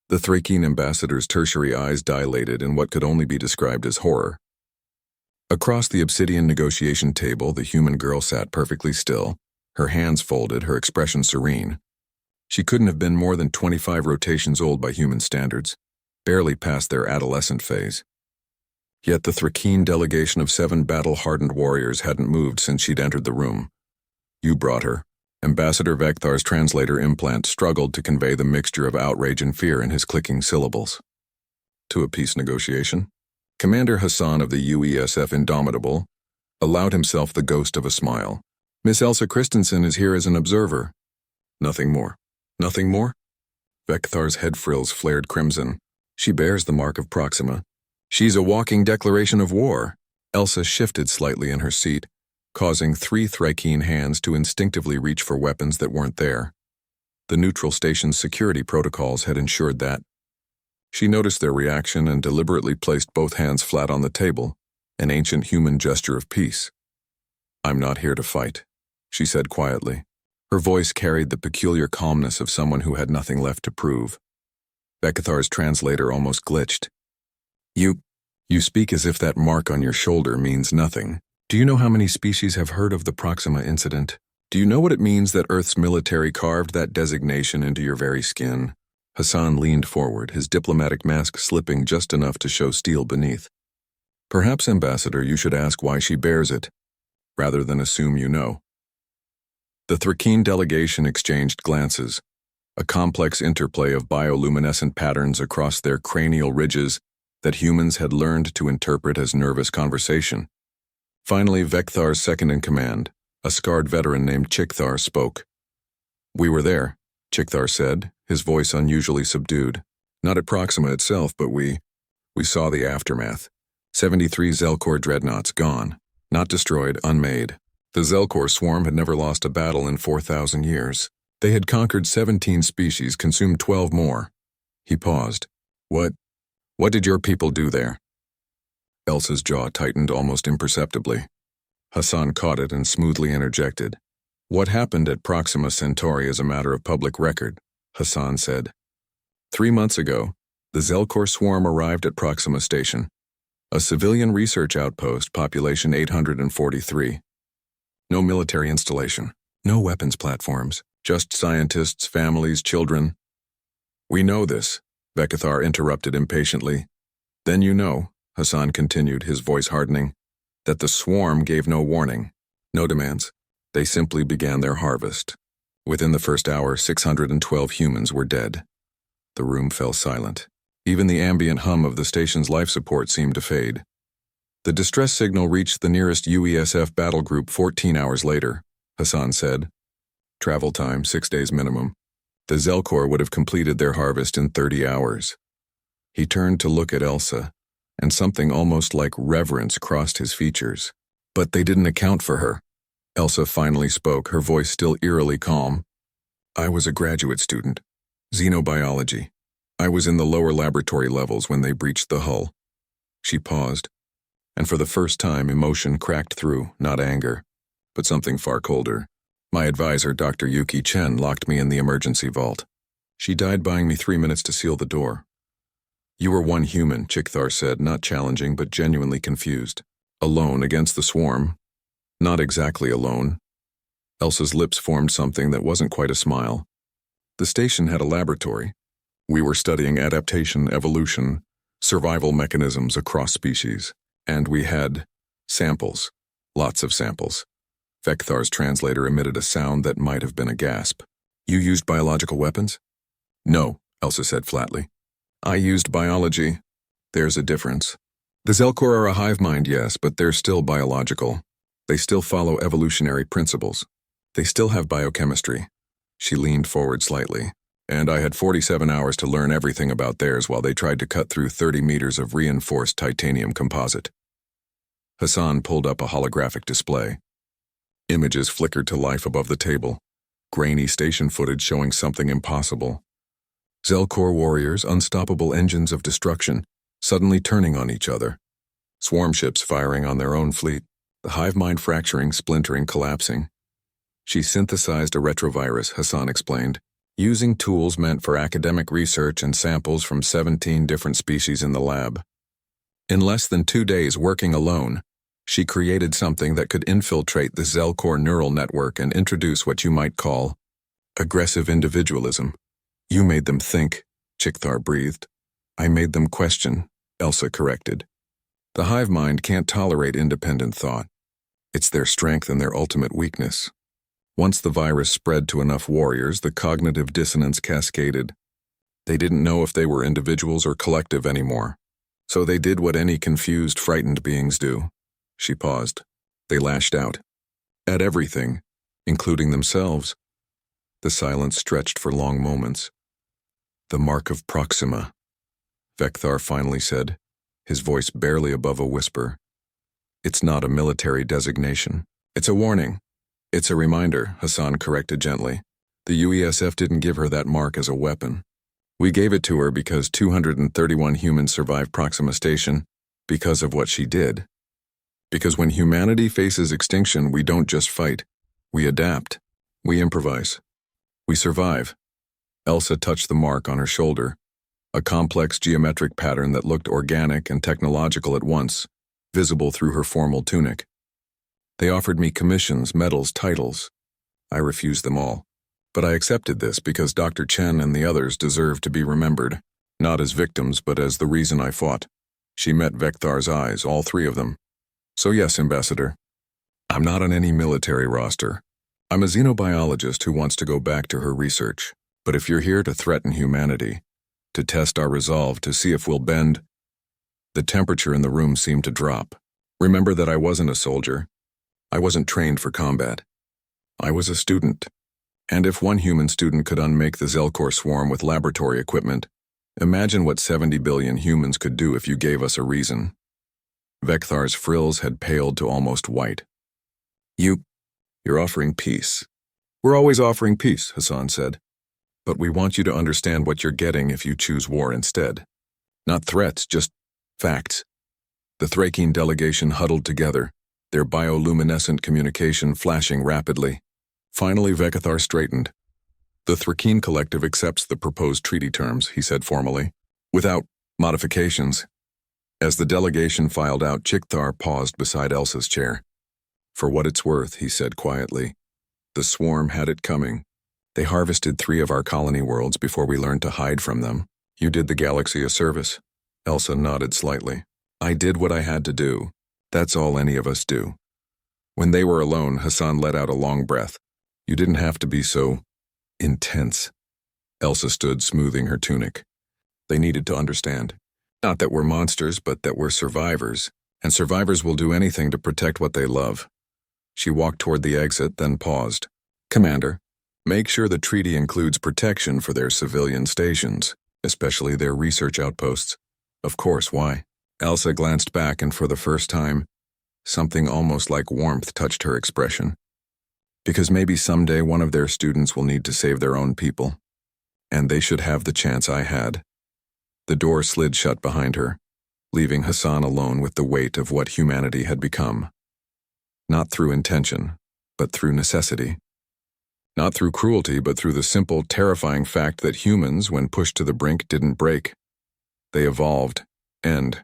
The Thrakeen ambassador's tertiary eyes dilated in what could only be described as horror. Across the obsidian negotiation table, the human girl sat perfectly still, her hands folded, her expression serene. She couldn't have been more than 25 rotations old by human standards, barely past their adolescent phase. Yet the Thrakeen delegation of 7 battle-hardened warriors hadn't moved since she'd entered the room. "You brought her." Ambassador Vekthar's translator implant struggled to convey the mixture of outrage and fear in his clicking syllables. "To a peace negotiation?" Commander Hassan of the UESF Indomitable allowed himself the ghost of a smile. "Miss Elsa Christensen is here as an observer." "Nothing more." "Nothing more?" Vekthar's head frills flared crimson. "She bears the mark of Proxima. She's a walking declaration of war." Elsa shifted slightly in her seat, causing 3 Thrakeen hands to instinctively reach for weapons that weren't there. The neutral station's security protocols had ensured that. She noticed their reaction and deliberately placed both hands flat on the table, an ancient human gesture of peace. "I'm not here to fight," she said quietly. Her voice carried the peculiar calmness of someone who had nothing left to prove. Vekthar's translator almost glitched. You speak as if that mark on your shoulder means nothing. Do you know how many species have heard of the Proxima incident? Do you know what it means that Earth's military carved that designation into your very skin?" Hassan leaned forward, his diplomatic mask slipping just enough to show steel beneath. "Perhaps, Ambassador, you should ask why she bears it, rather than assume you know." The Thrakeen delegation exchanged glances, a complex interplay of bioluminescent patterns across their cranial ridges that humans had learned to interpret as nervous conversation. Finally, Vekthar's second-in-command, a scarred veteran named Chikthar, spoke. "We were there," Chikthar said, his voice unusually subdued. "Not at Proxima itself, but we saw the aftermath. 73 Zelkor dreadnoughts gone, not destroyed, unmade. The Zelkor swarm had never lost a battle in 4,000 years. They had conquered 17 species, consumed 12 more." He paused. What did your people do there?" Elsa's jaw tightened almost imperceptibly. Hassan caught it and smoothly interjected. "What happened at Proxima Centauri is a matter of public record," Hassan said. 3 months ago, the Zelkor swarm arrived at Proxima Station, a civilian research outpost, population 843. No military installation, no weapons platforms, just scientists, families, children. "We know this," Vektthar interrupted impatiently. "Then you know," Hassan continued, his voice hardening, "that the swarm gave no warning, no demands. They simply began their harvest. Within the first hour, 612 humans were dead." The room fell silent. Even the ambient hum of the station's life support seemed to fade. "The distress signal reached the nearest UESF battle group 14 hours later," Hassan said. "Travel time, 6 days minimum. The Zelkor would have completed their harvest in 30 hours. He turned to look at Elsa, and something almost like reverence crossed his features. "But they didn't account for her." Elsa finally spoke, her voice still eerily calm. "I was a graduate student. Xenobiology. I was in the lower laboratory levels when they breached the hull." She paused, and for the first time emotion cracked through, not anger, but something far colder. "My advisor, Dr. Yuki Chen, locked me in the emergency vault. She died buying me 3 minutes to seal the door." "You were one human," Chikthar said, not challenging but genuinely confused. "Alone against the swarm." "Not exactly alone." Elsa's lips formed something that wasn't quite a smile. "The station had a laboratory. We were studying adaptation, evolution, survival mechanisms across species, and we had samples, lots of samples." Vekthar's translator emitted a sound that might have been a gasp. "You used biological weapons?" "No," Elsa said flatly. "I used biology. There's a difference. The Zelkor are a hive mind, yes, but they're still biological. They still follow evolutionary principles. They still have biochemistry." She leaned forward slightly. "And I had 47 hours to learn everything about theirs while they tried to cut through 30 meters of reinforced titanium composite." Hassan pulled up a holographic display. Images flickered to life above the table, grainy station footage showing something impossible. Zelkor warriors, unstoppable engines of destruction, suddenly turning on each other. Swarm ships firing on their own fleet, the hive mind fracturing, splintering, collapsing. "She synthesized a retrovirus," Hassan explained. using tools meant for academic research and samples from 17 different species in the lab. In less than 2 days working alone, she created something that could infiltrate the Zelcore neural network and introduce what you might call aggressive individualism. You made them think, Chikthar breathed. I made them question, Elsa corrected. The hive mind can't tolerate independent thought. It's their strength and their ultimate weakness. Once the virus spread to enough warriors, the cognitive dissonance cascaded. They didn't know if they were individuals or collective anymore. So they did what any confused, frightened beings do. She paused. They lashed out. At everything, including themselves. The silence stretched for long moments. The mark of Proxima, Vekthar finally said, his voice barely above a whisper. It's not a military designation. It's a warning. It's a reminder, Hassan corrected gently. The UESF didn't give her that mark as a weapon. We gave it to her because 231 humans survived Proxima Station because of what she did. Because when humanity faces extinction, we don't just fight. We adapt. We improvise. We survive. Elsa touched the mark on her shoulder, a complex geometric pattern that looked organic and technological at once, visible through her formal tunic. They offered me commissions, medals, titles. I refused them all. But I accepted this because Dr. Chen and the others deserved to be remembered, not as victims but as the reason I fought. She met Vekthar's eyes, all three of them. So yes, Ambassador. I'm not on any military roster. I'm a xenobiologist who wants to go back to her research. But if you're here to threaten humanity, to test our resolve, to see if we'll bend... The temperature in the room seemed to drop. Remember that I wasn't a soldier. I wasn't trained for combat. I was a student. And if one human student could unmake the Zelcore swarm with laboratory equipment, imagine what 70 billion humans could do if you gave us a reason. Vekthar's frills had paled to almost white. You're offering peace. We're always offering peace, Hassan said. But we want you to understand what you're getting if you choose war instead. Not threats, just facts. The Thrakeen delegation huddled together, their bioluminescent communication flashing rapidly. Finally, Vekathar straightened. The Thrakeen Collective accepts the proposed treaty terms, he said formally, without modifications. As the delegation filed out, Chikthar paused beside Elsa's chair. For what it's worth, he said quietly, the swarm had it coming. They harvested 3 of our colony worlds before we learned to hide from them. You did the galaxy a service. Elsa nodded slightly. I did what I had to do. That's all any of us do. When they were alone, Hassan let out a long breath. You didn't have to be so intense. Elsa stood, smoothing her tunic. They needed to understand. Not that we're monsters, but that we're survivors, and survivors will do anything to protect what they love. She walked toward the exit, then paused. Commander, make sure the treaty includes protection for their civilian stations, especially their research outposts. Of course, why? Elsa glanced back, and for the first time, something almost like warmth touched her expression. Because maybe someday one of their students will need to save their own people, and they should have the chance I had. The door slid shut behind her, leaving Hassan alone with the weight of what humanity had become. Not through intention, but through necessity. Not through cruelty, but through the simple, terrifying fact that humans, when pushed to the brink, didn't break. They evolved, and,